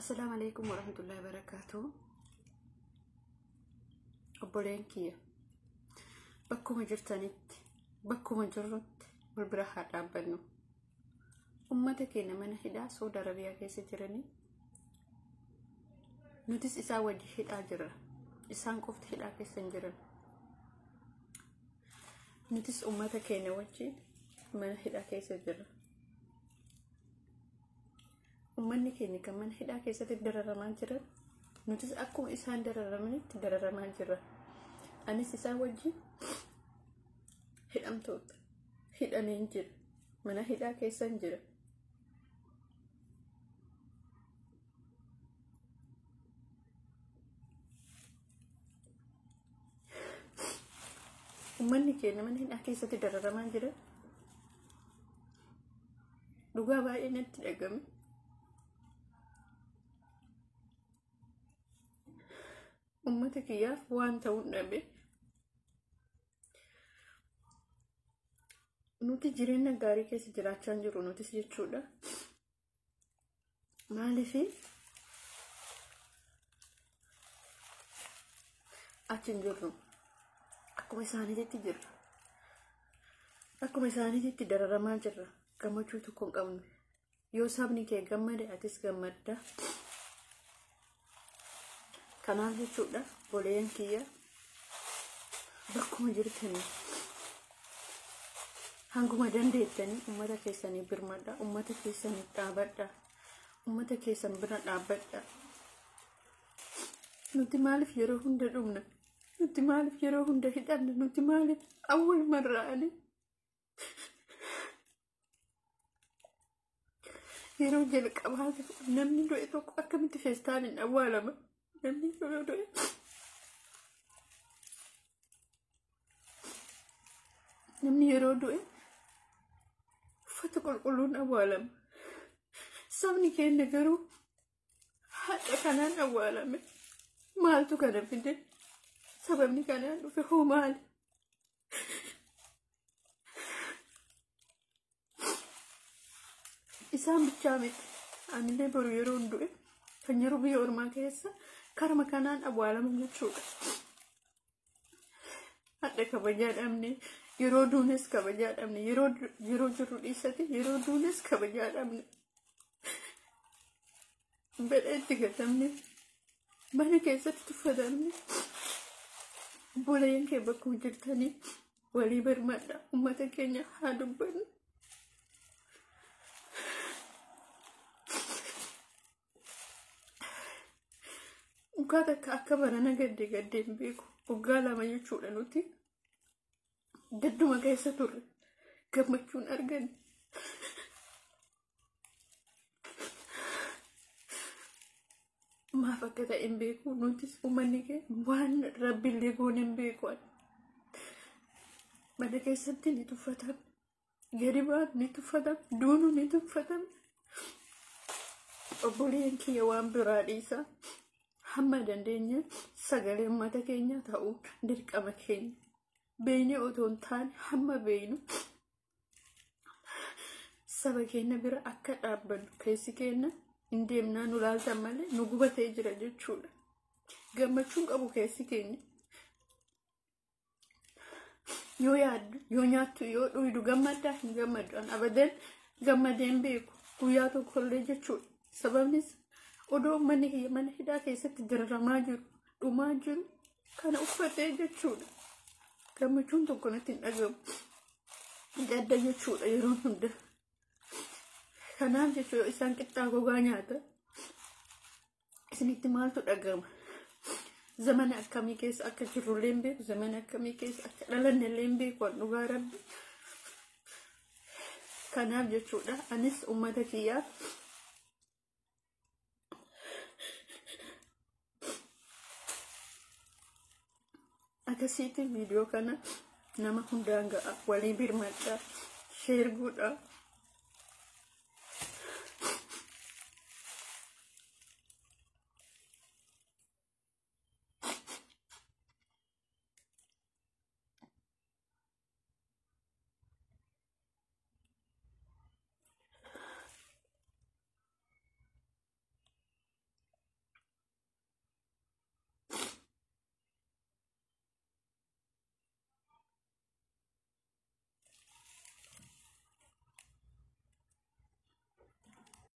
السلام عليكم ورحمة الله وبركاته. أبولين كيا بكو مجرتانيت بكو مجرت والبرحة رابنو أمتك إن من هدا سود عربية كيس جرني نوتس إسا وجه هدا جرا إسان كفت هدا كيس جرن نوتس أمتك إن وجه من هدا كيس جرا ummanni keenya kan mana hidhaa keessatti dararamaa jiran nutis akkuma isaan dararamanitti dararamaa jirra. Anis isaan wajjin hidhamtoota hidhameen jira, mana hidhaa keessan jira. Ummanni keenya mana hidhaa keessatti dararamaa jira. Dhugaa baay'ee natti dhagame. ummata kiyyaaf waan ta'uun dhabe nuti jireenya gaarii keessa jiraachaa jiru nutis jechuudha. Maaliif achi hin jirru akkuma isaaniitti jirra, akkuma isaaniitti dararamaa jirra. Gammachuu tokko hin qabnu. Yoo sabni kee gammade atis gammadda. Kanaaf jechuudha boleen kiyya bakkuma jirtanii hanguma dandeettanii ummata keessanii birmadha, ummata keessanii dhaabadha, ummata keessan bira dhaabadha. Nuti maaliif yeroo hunda dhumna? Nuti maaliif yeroo hunda hidhanna? Nuti maaliif awwal marraani? Yeroo jalqabaati namni du'e tokko akkamitti feestaaniin awwaalama? Namni yeroo du'e uffata qulqulluun awwaalama. Sabni keenya garuu haadha kanaan awwaalame. Maaltu kana fide? Sababni kanaan dhufe hoo maali? Isaan bichaa miti. Anillee boru yeroo du'e kan yeroo biyya ormaa keessa karma kanaan awwaalamu jechuudha. Hadda kabajaa dhabne, yeroo duunes kabajaa dhabne, yeroo jirru dhiisate yeroo duunes kabajaa dhabne. Bedha itti gatamne, mana keessatti tuffatamne. Boleen kee bakkuma jirtanii walii birmadha. Ummata keenya haa dubbannu. Uggata akka barana gaddeen beeku waggaa lama jechuudha nuti gadduma keessa turre gammachuun arganne. Maaf akka ta'e hin beeku. Nutis uummanni kee waan rabbiillee goone hin beeku. Mana keessatti ni tuffatame, gadi ba'an ni tuffatame, duunu ni tuffatame. Obboleen kiyya waan biraa dhiisa. Hamma dandeenya sagalee ummata keenya ta'uu dirqama keenya. Beeyne otoo hin taane hamma beeynu saba keenya bira akka dhaabbannu keessi keenya hin deemnaa nu laaltan malee nu gubatee jira jechuudha. Gammachuun qabu keessi keenya. Yoo yaaddu, yoo nyaattu, yoo dhuydu gammaddaa hin gammaddu. Abadan gammadeen beeku guyyaa tokkollee jechuudha. Sababnis odoo manni kiyya mana hidhaa keessatti dararamaa jiru, dhumaa jiru kana uffatee jechuudha. Gammachuun tokko natti hin dhagamu. Gadda jechuudha yeroo hunda. Kanaaf jechuudha isaan qixxaa gogaa nyaata. Isinitti maaltu dhagama? Zamana akkamii keessa akka jirrullee hin beeku, zamana akkamii keessa akka dhalannellee hin beeku waan dhugaa Rabbi. Kanaaf jechuudha anis ummata kiyyaaf akkasitti viidiyoo kana nama hundaan ga'a, walii birmadhaa, sheer godhaa.